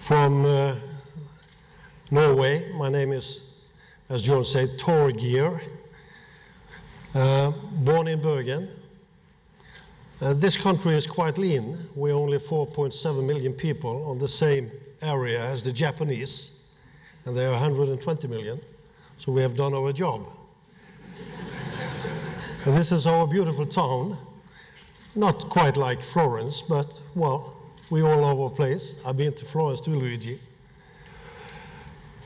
From Norway. My name is, as John said, Torgeir. Born in Bergen. This country is quite lean. We're only 4.7 million people on the same area as the Japanese, and they are 120 million. So we have done our job. And this is our beautiful town. Not quite like Florence, but, well, we're all over the place. I've been to Florence too, Luigi.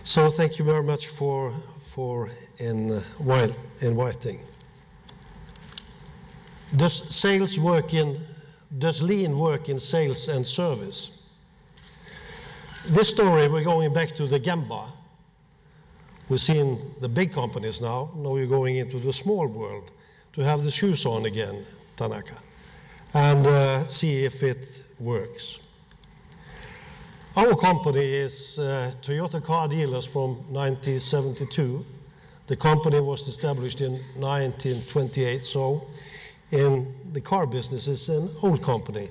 So thank you very much for inviting. Does lean work in sales and service? This story, we're going back to the Gemba. We've seen the big companies now. Now we're going into the small world to have the shoes on again, Tanaka, and see if it works. Our company is Toyota Car Dealers from 1972. The company was established in 1928, so in the car business it's an old company.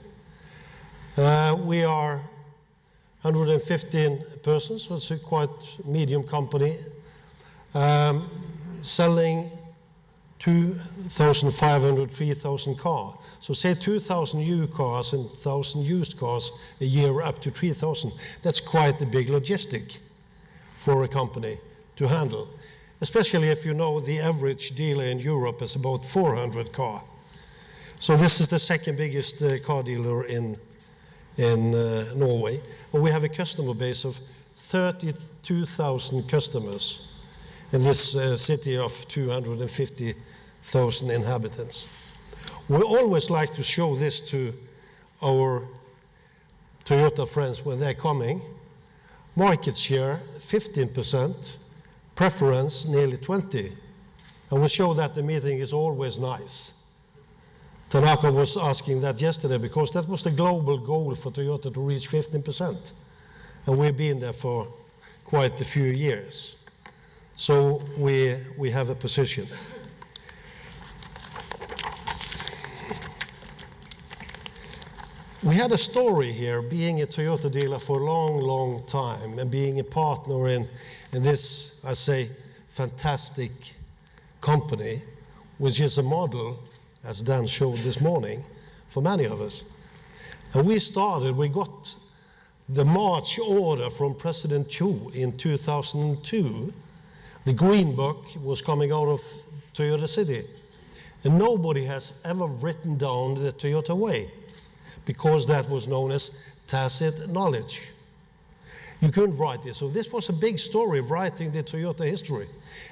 We are 115 persons, so it's a quite medium company, selling 2,500, 3,000 cars. So say 2,000 new cars and 1,000 used cars a year, up to 3,000. That's quite a big logistic for a company to handle, especially if you know the average dealer in Europe is about 400 cars. So this is the second biggest car dealer in Norway. And we have a customer base of 32,000 customers in this city of 250,000 inhabitants. We always like to show this to our Toyota friends when they're coming. Market share 15%, preference nearly 20%. And we show that the meeting is always nice. Tanaka was asking that yesterday because that was the global goal for Toyota to reach 15%. And we've been there for quite a few years. So we have a position. We had a story here, being a Toyota dealer for a long, long time and being a partner in this, I say, fantastic company, which is a model, as Dan showed this morning, for many of us. And we got the March order from President Chu in 2002. The Green Book was coming out of Toyota City. And nobody has ever written down the Toyota way, because that was known as tacit knowledge. You couldn't write this. So this was a big story of writing the Toyota history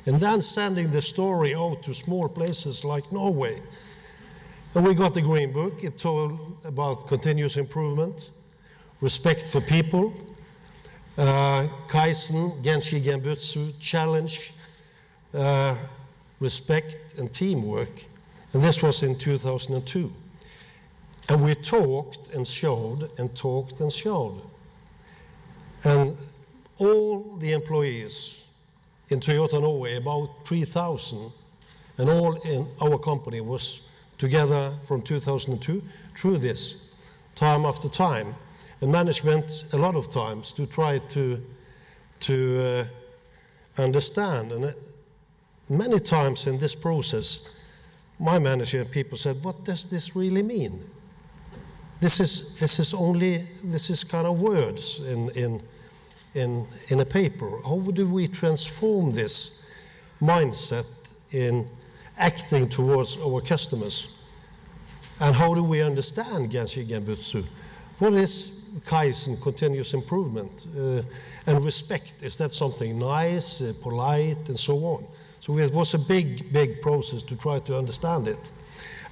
and then sending the story out to small places like Norway. And we got the Green Book. It told about continuous improvement, respect for people, Kaizen, Genshi Genbutsu, challenge, respect and teamwork. And this was in 2002. And we talked and showed and talked and showed. And all the employees in Toyota Norway, about 3,000, and all in our company was together from 2002 through this, time after time. And management, a lot of times, to try to understand. And many times in this process, my manager and people said, what does this really mean? This is kind of words in a paper. How do we transform this mindset in acting towards our customers? And how do we understand Genshi Genbutsu? What is Kaizen, continuous improvement? And respect, is that something nice, polite, and so on? So it was a big, big process to try to understand it.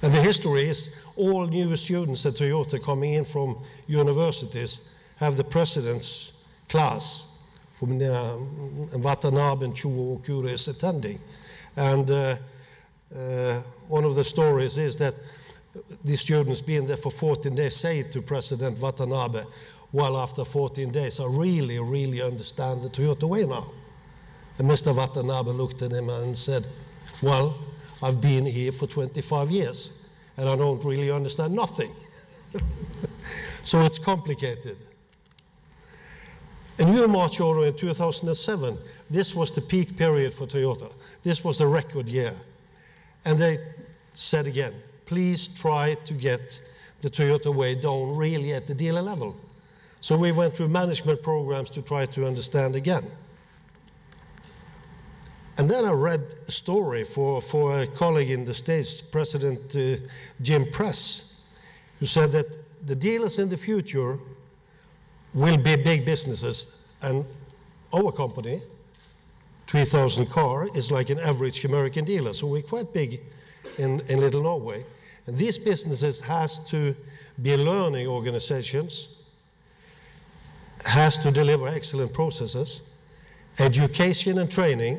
And the history is all new students at Toyota coming in from universities have the president's class from Watanabe and Chuo Okura is attending. And one of the stories is that the students being there for 14 days say to President Watanabe, well, after 14 days, I really, really understand the Toyota way now. And Mr. Watanabe looked at him and said, well, I've been here for 25 years, and I don't really understand nothing. So it's complicated. A new March order in 2007, this was the peak period for Toyota. This was the record year. And they said again, please try to get the Toyota way down really at the dealer level. So we went through management programs to try to understand again. And then I read a story for a colleague in the States, President Jim Press, who said that the dealers in the future will be big businesses, and our company, 3,000 car, is like an average American dealer, so we're quite big in Little Norway. And these businesses has to be learning organizations, has to deliver excellent processes, education and training,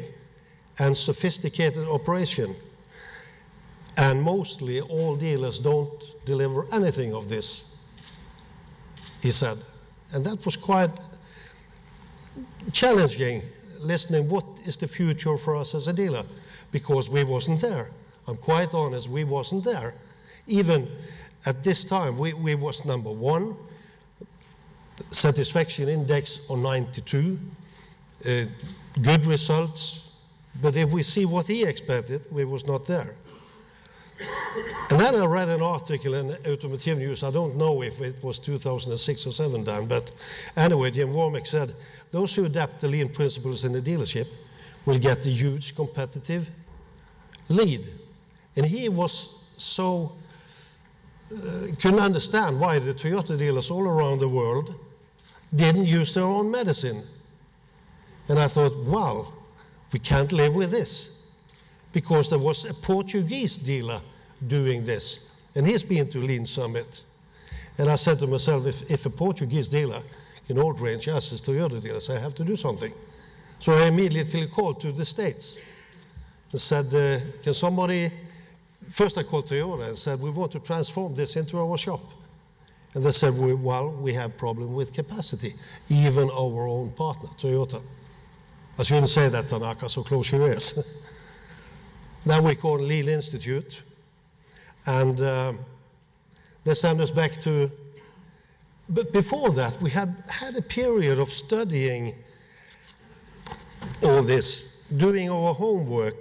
and sophisticated operation. And mostly all dealers don't deliver anything of this, he said. And that was quite challenging, listening, what is the future for us as a dealer? Because we wasn't there. I'm quite honest, we wasn't there. Even at this time, we was number one, satisfaction index on 92, good results, but if we see what he expected, we was not there. And then I read an article in Automotive News, I don't know if it was 2006 or 2007 then, but anyway, Jim Wormick said, those who adapt the lean principles in the dealership will get a huge competitive lead. And he was so, couldn't understand why the Toyota dealers all around the world didn't use their own medicine. And I thought, wow, we can't live with this. Because there was a Portuguese dealer doing this, and he's been to Lean Summit. And I said to myself, if a Portuguese dealer can outrange us as Toyota dealers, I have to do something. So I immediately called to the States and said, can somebody, first I called Toyota and said, we want to transform this into our shop. And they said, well, we have problem with capacity, even our own partner, Toyota. I shouldn't say that, Tanaka, so close your ears. Then we called Lean Institute, and they sent us back to, but before that, we had a period of studying all this, doing our homework.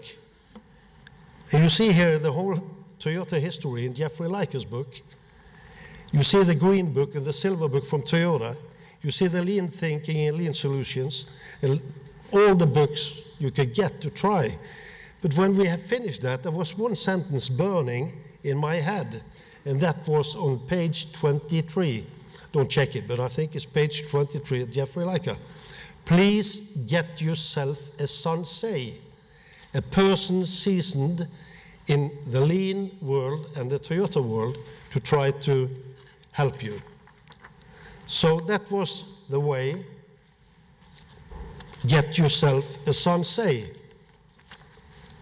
And you see here the whole Toyota history in Jeffrey Liker's book. You see the green book and the silver book from Toyota. You see the lean thinking and lean solutions, and all the books you could get to try. But when we had finished that, there was one sentence burning in my head, and that was on page 23. Don't check it, but I think it's page 23 of Jeffrey Liker. Please get yourself a Sansei, a person seasoned in the lean world and the Toyota world to try to help you. So that was the way. Get yourself a Sansei.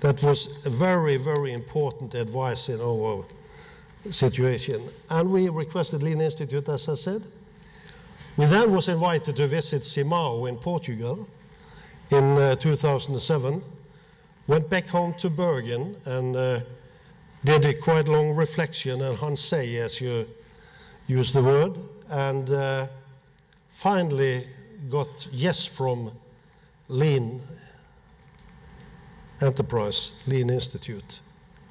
That was a very, very important advice in our situation. And we requested Lean Institute, as I said. We then was invited to visit Simao in Portugal in 2007. Went back home to Bergen and did a quite long reflection on Sansei, as you use the word, and finally got yes from Lean Enterprise, Lean Institute.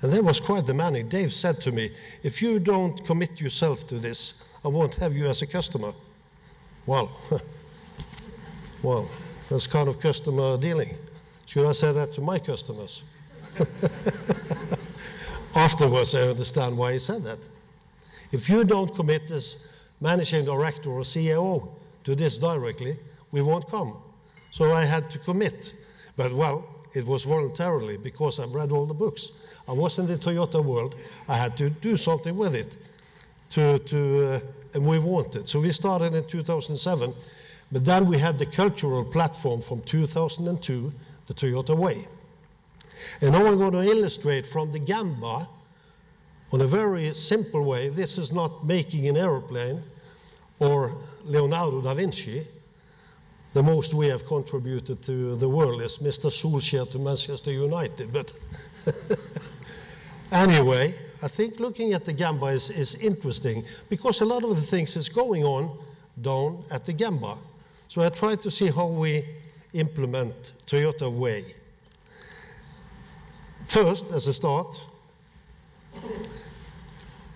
And that was quite demanding. Dave said to me, if you don't commit yourself to this, I won't have you as a customer. Well, well, that's kind of customer dealing. Should I say that to my customers? Afterwards, I understand why he said that. If you don't commit as managing director or CEO to this directly, we won't come. So I had to commit. But, well, it was voluntarily because I've read all the books. I was in the Toyota world. I had to do something with it, and we wanted. So we started in 2007, but then we had the cultural platform from 2002, the Toyota Way. And now I'm going to illustrate from the Gamba on a very simple way. This is not making an aeroplane or Leonardo da Vinci. The most we have contributed to the world is Mr. Solskjaer to Manchester United. But anyway, I think looking at the Gamba is interesting because a lot of the things is going on down at the Gamba. So I tried to see how we implement Toyota Way. First, as a start,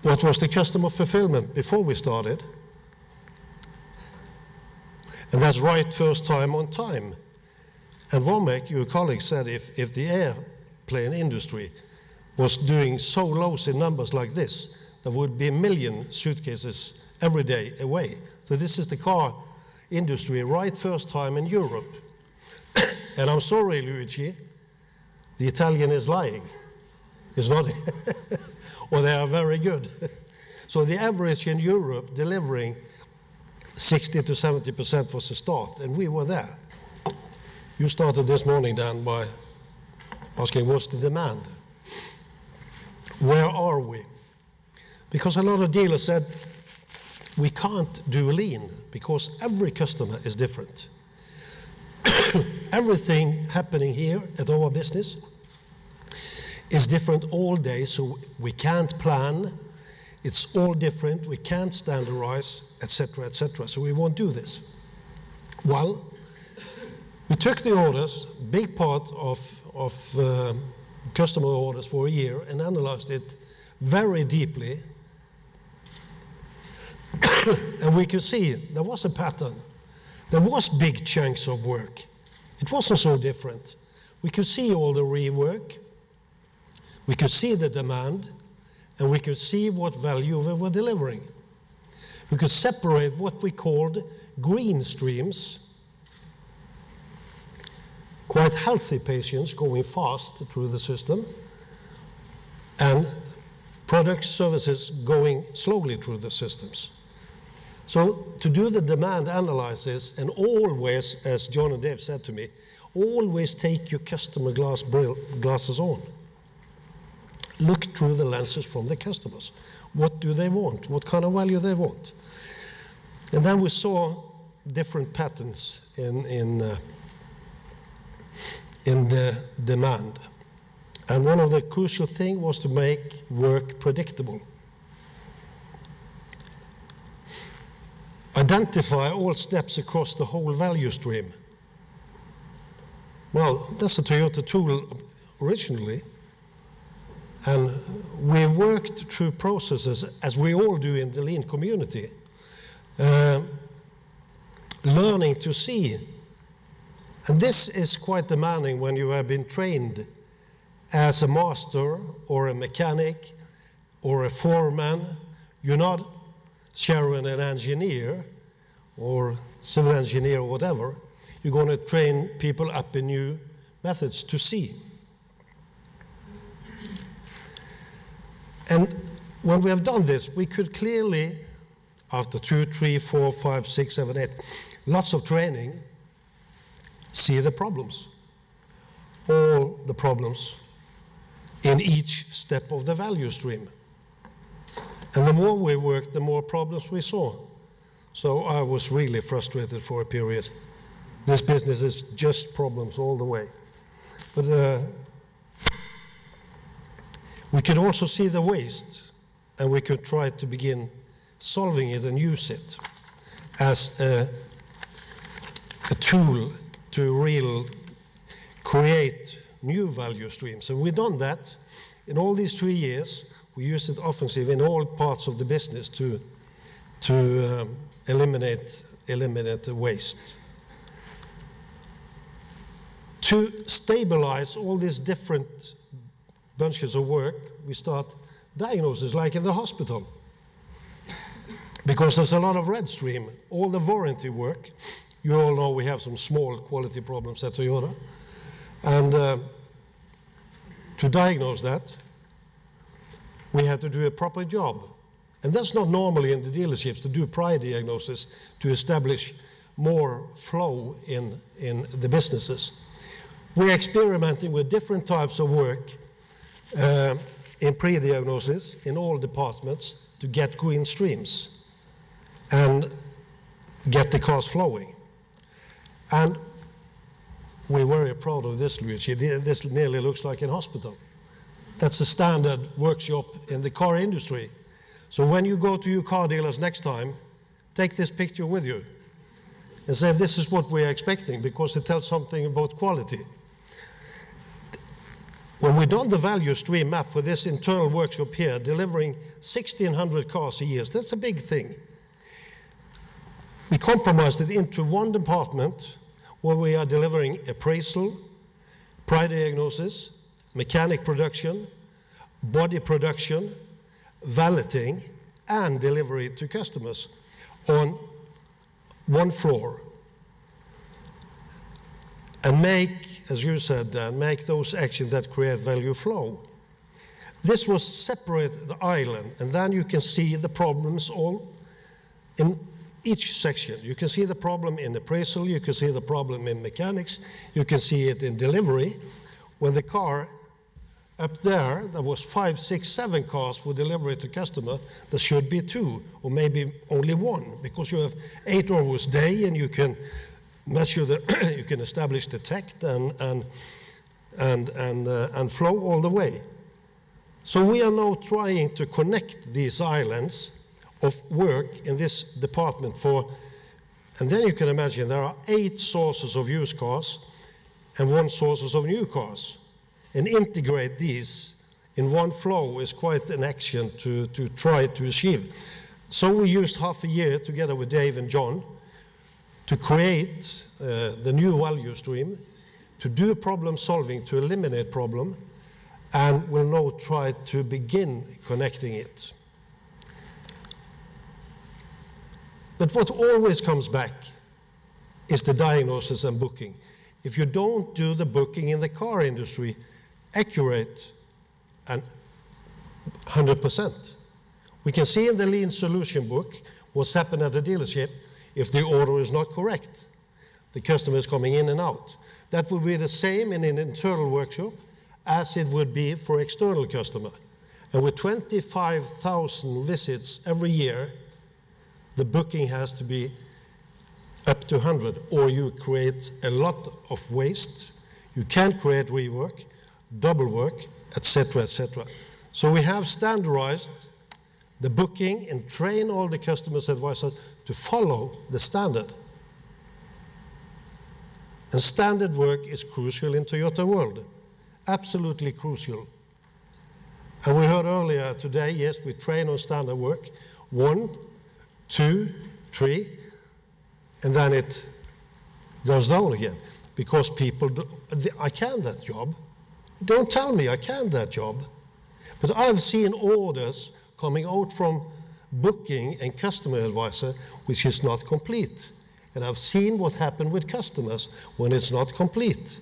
what was the customer fulfillment before we started? And that's right first time on time. And Womack, your colleague, said if the airplane industry was doing so low in numbers like this, there would be 1 million suitcases every day away. So this is the car industry right first time in Europe. And I'm sorry, Luigi, the Italian is lying. It's not, or they are very good. So the average in Europe delivering 60 to 70% was the start, and we were there. You started this morning, Dan, by asking what's the demand? Where are we? Because a lot of dealers said, we can't do lean because every customer is different. Everything happening here at our business is different all day, so we can't plan. It's all different. We can't standardize, etc., etc. So we won't do this. Well, we took the orders, big part of customer orders for a year, and analyzed it very deeply. And we could see there was a pattern. There was big chunks of work. It wasn't so different. We could see all the rework. We could see the demand, and we could see what value we were delivering. We could separate what we called green streams, quite healthy patients going fast through the system, and products, services going slowly through the systems. So to do the demand analysis, and always, as John and Dave said to me, always take your customer glasses on. Look through the lenses from the customers. What do they want? What kind of value they want? And then we saw different patterns in the demand. And one of the crucial things was to make work predictable. Identify all steps across the whole value stream. Well, that's a Toyota tool originally. And we worked through processes, as we all do in the lean community, learning to see. And this is quite demanding when you have been trained as a master or a mechanic or a foreman. You're not Sharon, an engineer or civil engineer or whatever. You're going to train people up in new methods to see. And when we have done this, we could clearly, after 2, 3, 4, 5, 6, 7, 8, lots of training, see the problems. All the problems in each step of the value stream. And the more we worked, the more problems we saw. So I was really frustrated for a period. This business is just problems all the way. But we could also see the waste, and we could try to begin solving it and use it as a tool to create new value streams. And we've done that in all these 3 years. We used it offensively in all parts of the business to eliminate the waste. To stabilize all these different bunches of work, we start diagnosis like in the hospital. Because there's a lot of red stream, all the warranty work. You all know we have some small quality problems at Toyota. And to diagnose that, we had to do a proper job. And that's not normally in the dealerships to do prior diagnosis to establish more flow in the businesses. We're experimenting with different types of work in pre-diagnosis in all departments to get green streams and get the cars flowing. And we're very proud of this, Luigi. This nearly looks like a hospital. That's a standard workshop in the car industry. So when you go to your car dealers next time, take this picture with you. and say this is what we are expecting because it tells something about quality. When we done the value stream map for this internal workshop here, delivering 1,600 cars a year, that's a big thing. We compromised it into one department where we are delivering appraisal, prior diagnosis, mechanic production, body production, valeting, and delivery to customers on one floor. And make, as you said, make those actions that create value flow. This was separate the island, and then you can see the problems all in each section. You can see the problem in appraisal, you can see the problem in mechanics, you can see it in delivery. When the car up there was 5, 6, 7 cars for delivery to customer, there should be 2 or maybe only 1, because you have 8 hours a day and you can measure the, you can establish the takt and flow all the way. So we are now trying to connect these islands of work in this department for, and then you can imagine there are 8 sources of used cars and 1 sources of new cars. And integrate these in one flow is quite an action to try to achieve. So we used half a year together with Dave and John to create the new value stream, to do problem solving, to eliminate problem, and we'll now try to begin connecting it. But what always comes back is the diagnosis and booking. If you don't do the booking in the car industry accurate and 100%, we can see in the lean solution book what's happened at the dealership if the order is not correct. The customer is coming in and out. That would be the same in an internal workshop as it would be for external customer. And with 25,000 visits every year, the booking has to be up to 100, or you create a lot of waste. You can't create rework, double work, etc., etc. So we have standardized the booking and train all the customers advisors to follow the standard. And standard work is crucial in Toyota world, absolutely crucial. And we heard earlier today, yes, we train on standard work, 1, 2, 3, and then it goes down again because people, I can that job. Don't tell me I can that job. But I've seen orders coming out from booking and customer advisor which is not complete. And I've seen what happened with customers when it's not complete.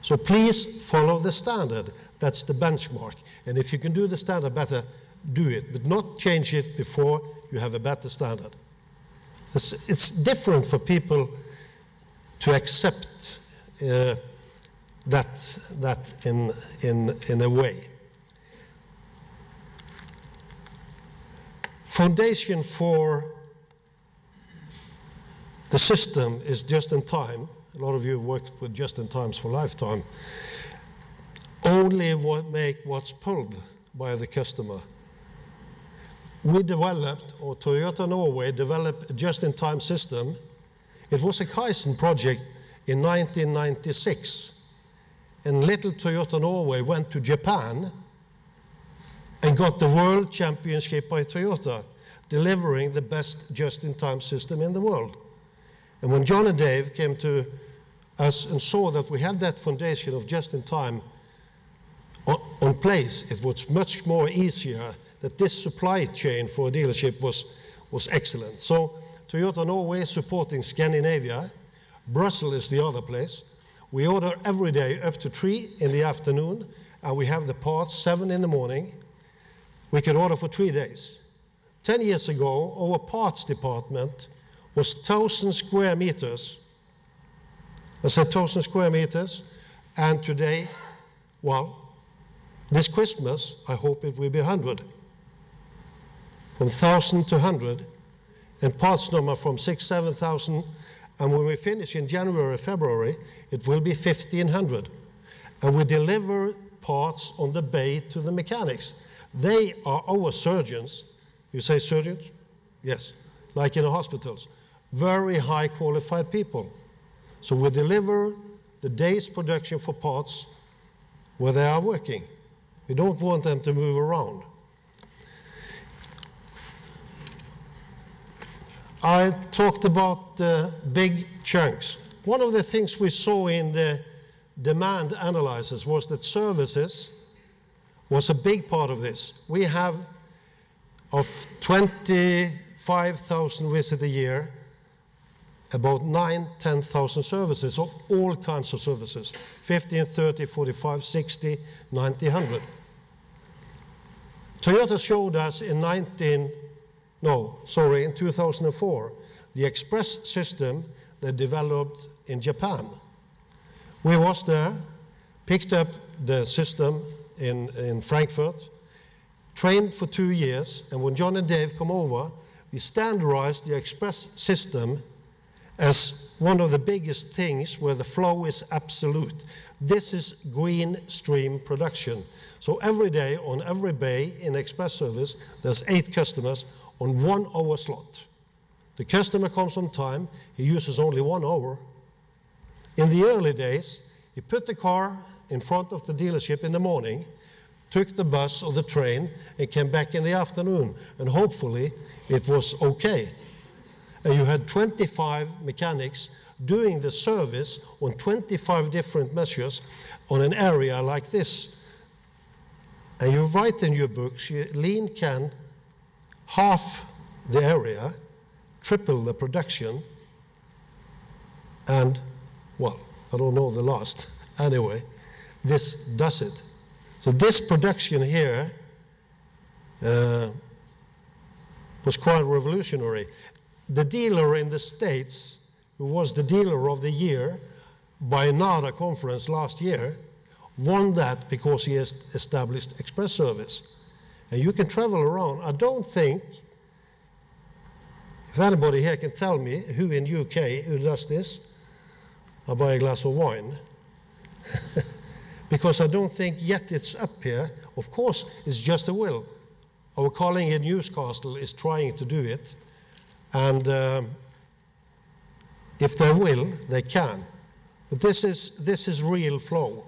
So please follow the standard. That's the benchmark. And if you can do the standard better, do it. But not change it before you have a better standard. It's different for people to accept that in a way. Foundation for the system is just in time. A lot of you worked with just in times for lifetime. Only make what's pulled by the customer. We developed, or Toyota Norway developed a just-in-time system. It was a Kaizen project in 1996. And little Toyota Norway went to Japan and got the world championship by Toyota, delivering the best just-in-time system in the world. And when John and Dave came to us and saw that we had that foundation of just-in-time on place, it was much more easier that this supply chain for a dealership was excellent. So Toyota Norway supporting Scandinavia, Brussels is the other place. We order every day up to 3 in the afternoon, and we have the parts 7 in the morning. We can order for 3 days. 10 years ago, our parts department was 1,000 square meters. I said 1,000 square meters, and today, well, this Christmas, I hope it will be 100. From 1,000 to 100, and parts number from 6,000, 7,000, and when we finish in January, February, it will be 1,500. And we deliver parts on the bay to the mechanics. They are our surgeons. You say surgeons? Yes, like in the hospitals. very high qualified people. So we deliver the day's production for parts where they are working. We don't want them to move around. I talked about the big chunks. One of the things we saw in the demand analysis was that services was a big part of this. We have, of 25,000 visits a year, about 10,000 services of all kinds of services, 15, 30, 45, 60, 90, 100. Toyota showed us in 2004, the express system they developed in Japan. We was there, picked up the system in Frankfurt, trained for 2 years, and when John and Dave come over, we standardized the express system as one of the biggest things where the flow is absolute. This is green stream production. So every day on every bay in express service, there's 8 customers on 1 hour slot. The customer comes on time, he uses only 1 hour. In the early days, he put the car in front of the dealership in the morning, took the bus or the train, and came back in the afternoon. And hopefully, it was okay. And you had 25 mechanics doing the service on 25 different measures on an area like this. And you write in your books, lean can half the area, triple the production, and, well, I don't know the last. Anyway, this does it. So this production here was quite revolutionary. The dealer in the States, who was the dealer of the year by NADA conference last year, won that because he has established express service. And you can travel around. I don't think, if anybody here can tell me who in UK who does this, I'll buy a glass of wine. Because I don't think yet it's up here. Of course, it's just a will. Our colleague in Newcastle is trying to do it. And if they will, they can. But this is real flow.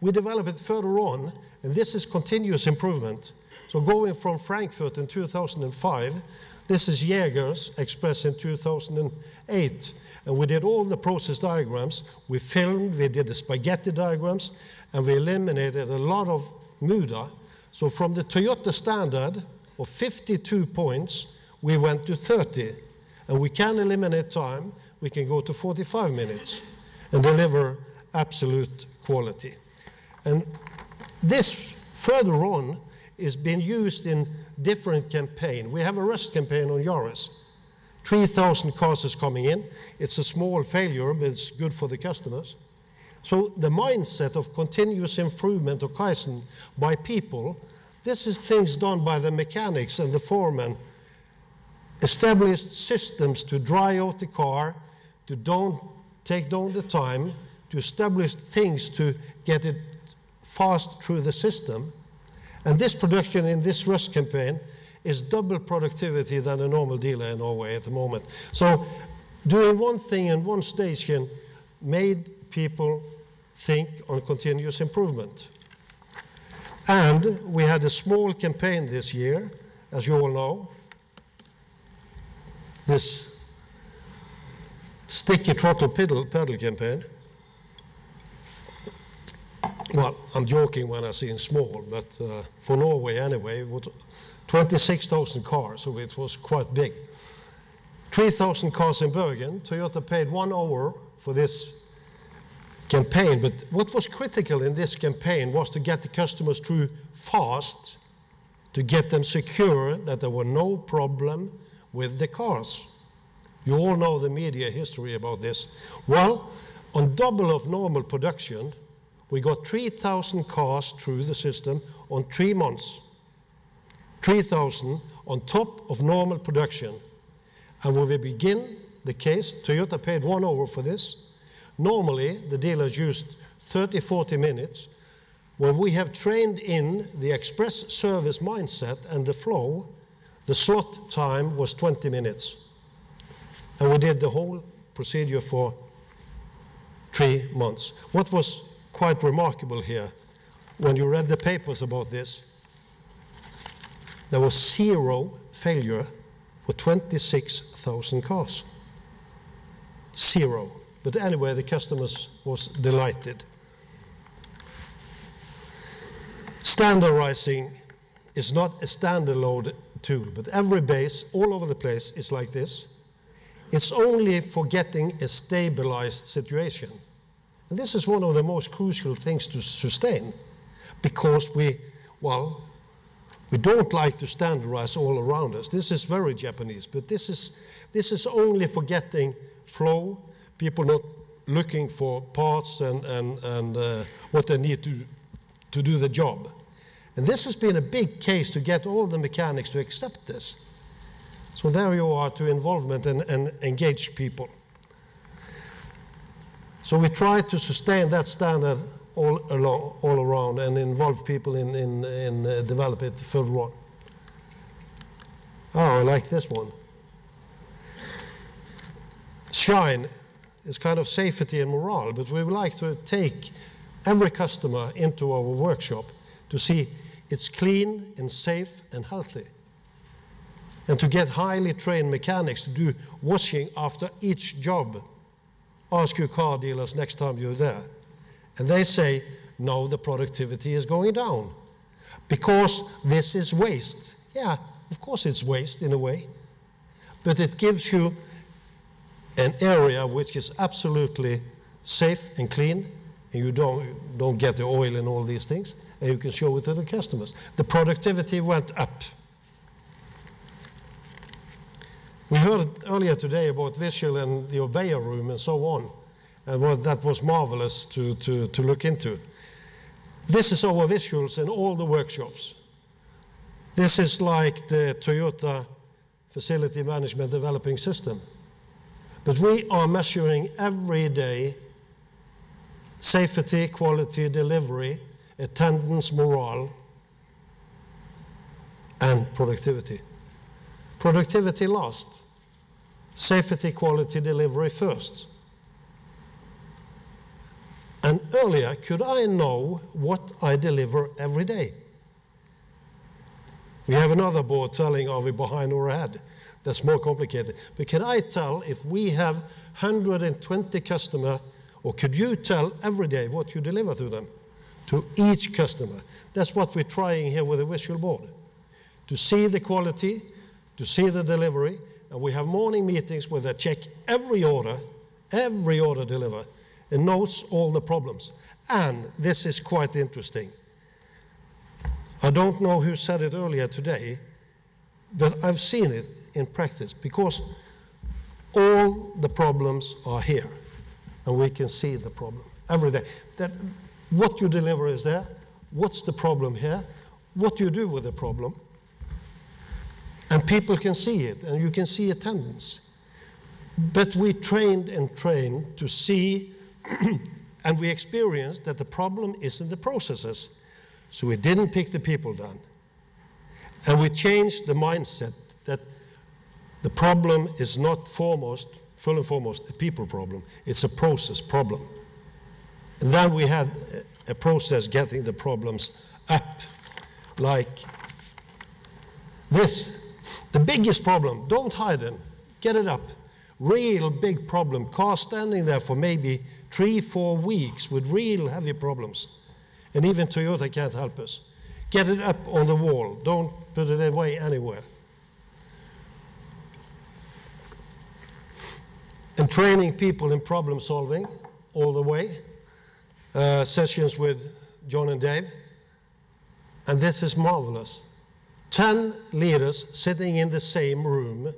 We develop it further on, and this is continuous improvement. So going from Frankfurt in 2005, this is Jaeger's Express in 2008. And we did all the process diagrams. We filmed, we did the spaghetti diagrams, and we eliminated a lot of muda. So from the Toyota standard of 52 points, we went to 30. And we can eliminate time. We can go to 45 minutes and deliver absolute quality. And this further on is being used in different campaigns. We have a rust campaign on Yaris. 3,000 cars is coming in. It's a small failure, but it's good for the customers. So the mindset of continuous improvement or Kaizen by people, this is things done by the mechanics and the foremen, established systems to dry out the car, to take down the time, to establish things to get it fast through the system. And this production in this rust campaign is double productivity than a normal dealer in Norway at the moment. So doing one thing in one station made people think on continuous improvement. And we had a small campaign this year, as you all know, this sticky throttle pedal campaign. Well, I'm joking when I say small, but for Norway anyway, it was 26,000 cars, so it was quite big. 3,000 cars in Bergen. Toyota paid 1 hour for this campaign, but what was critical in this campaign was to get the customers through fast, to get them secure that there were no problem with the cars. You all know the media history about this. Well, on double of normal production, we got 3,000 cars through the system on 3 months. 3,000 on top of normal production. And when we begin the case, Toyota paid 1 hour for this. Normally, the dealers used 30, 40 minutes. When we have trained in the express service mindset and the flow, the slot time was 20 minutes. And we did the whole procedure for 3 months. What was quite remarkable here, when you read the papers about this, there was 0 failure for 26,000 cars. 0. But anyway, the customers was delighted. Standardizing is not a standalone tool, but every base all over the place is like this. It's only for getting a stabilized situation. And this is one of the most crucial things to sustain, because we don't like to standardize all around us. This is very Japanese, but this is only for getting flow, people not looking for parts and what they need to do the job. And this has been a big case to get all the mechanics to accept this. So there you are to involvement and engage people. So we try to sustain that standard all around and involve people in develop it further on. Oh, I like this one. Shine is kind of safety and morale, but we would like to take every customer into our workshop to see it's clean and safe and healthy. And to get highly trained mechanics to do washing after each job. Ask your car dealers next time you're there. And they say, no, the productivity is going down because this is waste. Yeah, of course it's waste in a way, but it gives you an area which is absolutely safe and clean, and you don't get the oil and all these things, and you can show it to the customers. The productivity went up. We heard earlier today about visual and the obeyer room and so on, and that was marvelous to look into. This is our visuals in all the workshops. This is like the Toyota Facility Management Developing System. But we are measuring every day safety, quality, delivery, attendance, morale, and productivity. Productivity last. Safety, quality, delivery first. And earlier, could I know what I deliver every day? We have another board telling, are we behind or ahead? That's more complicated. But can I tell if we have 120 customers, or could you tell every day what you deliver to them? To each customer. That's what we're trying here with the visual board. To see the quality, to see the delivery, and we have morning meetings where they check every order delivered, and notes all the problems. And this is quite interesting. I don't know who said it earlier today, but I've seen it in practice, because all the problems are here, and we can see the problem every day. That what you deliver is there, what's the problem here, what you do with the problem, and people can see it, and you can see attendance. But we trained and trained to see, and we experienced that the problem is in the processes. So we didn't pick the people down. And we changed the mindset that the problem is not full and foremost a people problem, it's a process problem. And then we had a process getting the problems up, like this. The biggest problem, don't hide it, get it up. Real big problem, car standing there for maybe 3-4 weeks with real heavy problems. And even Toyota can't help us. Get it up on the wall, don't put it away anywhere. And training people in problem solving all the way. Sessions with John and Dave. And this is marvelous. 10 leaders sitting in the same room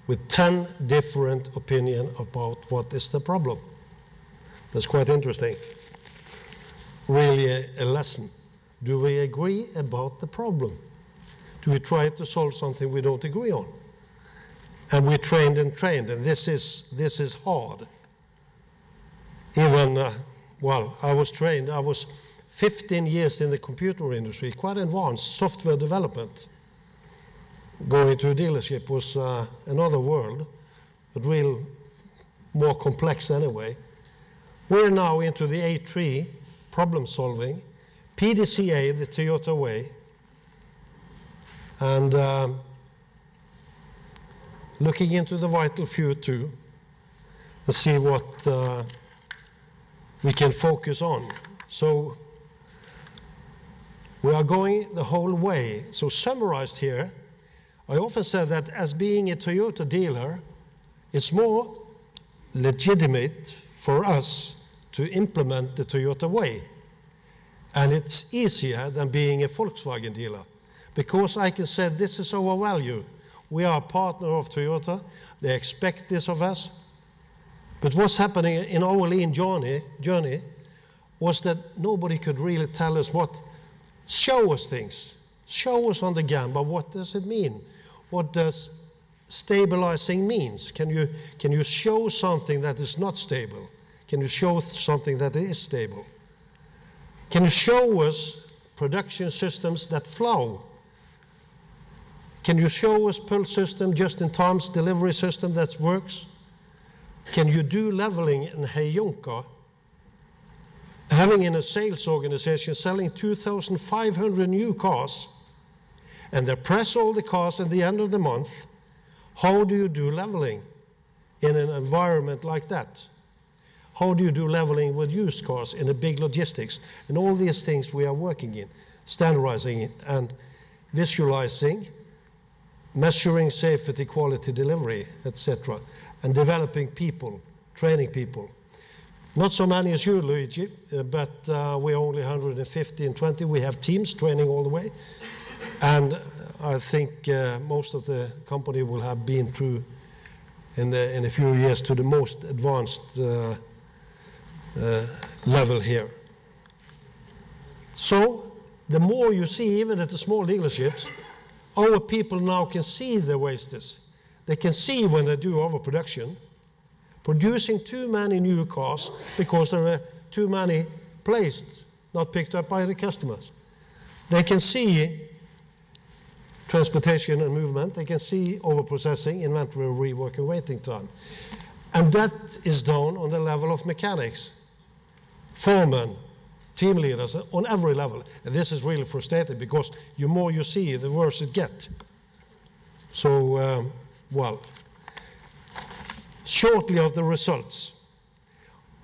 with 10 different opinions about what is the problem. That's quite interesting. Really a lesson. Do we agree about the problem? Do we try to solve something we don't agree on? And we trained, and this is hard. Even, I was trained, I was 15 years in the computer industry, quite advanced software development. Going to a dealership was another world, but real more complex anyway. We're now into the A3, problem solving, PDCA, the Toyota way, and looking into the vital few too, and see what we can focus on. So we are going the whole way. So summarized here, I often said that as being a Toyota dealer, it's more legitimate for us to implement the Toyota way. And it's easier than being a Volkswagen dealer, because I can say this is our value. We are a partner of Toyota. They expect this of us. But what's happening in our lean journey was that nobody could really tell us what. Show us things. Show us on the Gamba, what does it mean? What does stabilizing means? Can you show something that is not stable? Can you show something that is stable? Can you show us production systems that flow? Can you show us pull system, just-in-time delivery system that works? Can you do leveling in Heijunka? Having in a sales organization selling 2,500 new cars, and they press all the cars at the end of the month, how do you do leveling in an environment like that? How do you do leveling with used cars in a big logistics? And all these things we are working in, standardizing and visualizing, measuring safety, quality, delivery, etc., and developing people, training people. Not so many as you, Luigi, but we're only 150 and 20. We have teams training all the way. And I think most of the company will have been through in a few years to the most advanced level here. So the more you see, even at the small dealerships, our people now can see the wastes. They can see when they do overproduction, producing too many new cars because there are too many placed, not picked up by the customers. They can see transportation and movement. They can see overprocessing, inventory, rework, and waiting time. And that is done on the level of mechanics, foremen, team leaders, on every level. And this is really frustrating because the more you see, the worse it gets. So, well, shortly of the results.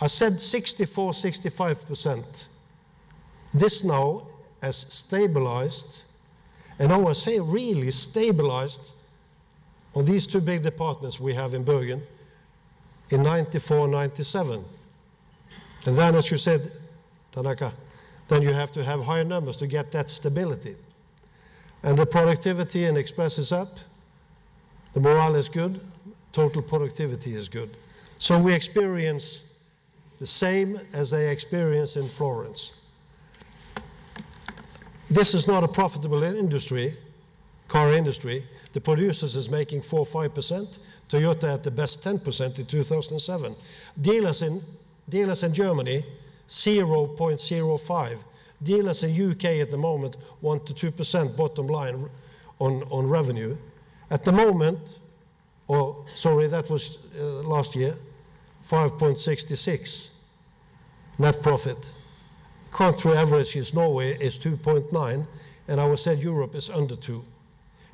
I said 64–65%. This now has stabilized, and now I say really stabilized on these two big departments we have in Bergen in 94–97. And then, as you said, Tanaka, then you have to have higher numbers to get that stability. And the productivity in Express is up, the morale is good, total productivity is good. So we experience the same as they experience in Florence. This is not a profitable industry, car industry. The producers is making 4–5%, Toyota at the best 10% in 2007. Dealers in Germany, 0.05. Dealers in UK at the moment 1–2% bottom line on revenue. At the moment, that was last year, 5.66 net profit. Country average is Norway is 2.9, and I said Europe is under 2.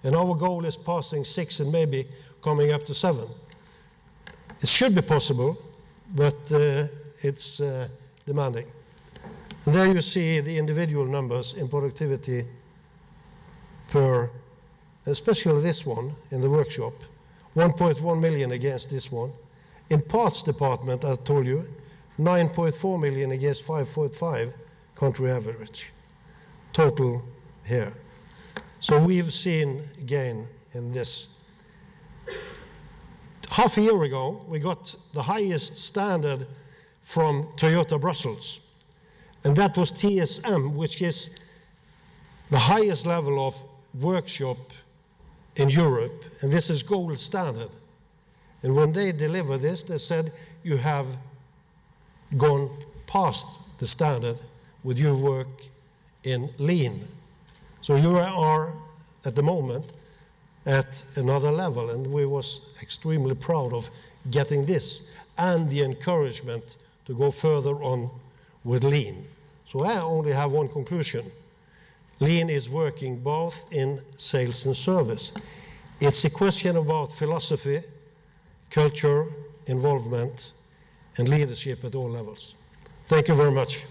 And our goal is passing 6 and maybe coming up to 7. It should be possible, but it's demanding. And there you see the individual numbers in productivity per, especially this one in the workshop, 1.1 million against this one. In parts department, I told you, 9.4 million against 5.5 country average. Total here. So we've seen gain in this. Half a year ago, we got the highest standard from Toyota Brussels. And that was TSM, which is the highest level of workshop in Europe. And this is gold standard. And when they deliver this, they said, you have gone past the standard with your work in lean. So you are, at the moment, at another level. And we was extremely proud of getting this and the encouragement to go further on with lean. So I only have one conclusion. Lean is working both in sales and service. It's a question about philosophy, culture, involvement, and leadership at all levels. Thank you very much.